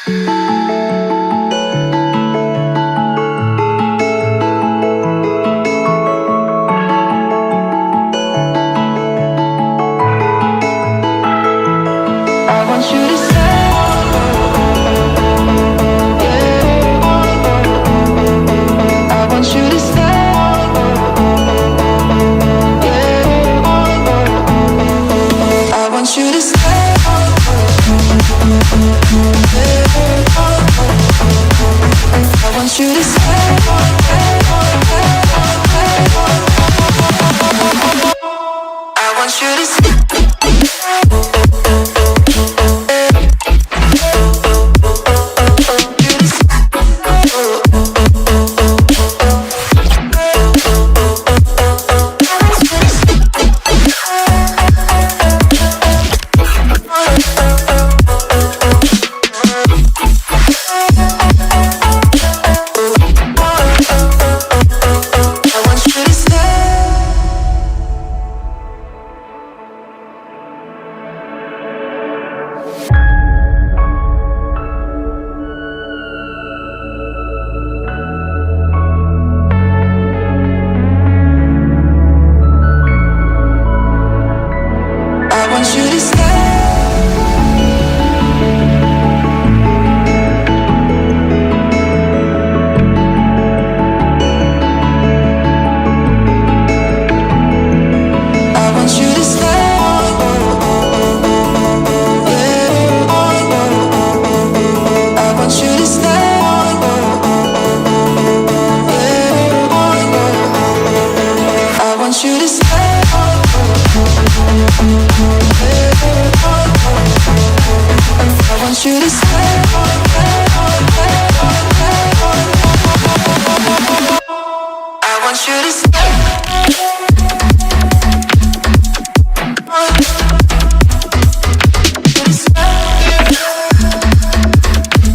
I want you to stay. I want you to stay. I want you to stay. I want you to stay. I want you to stay. I want you to stay. I want you to stay. I want you to stay. I want you to stay. I want you to stay.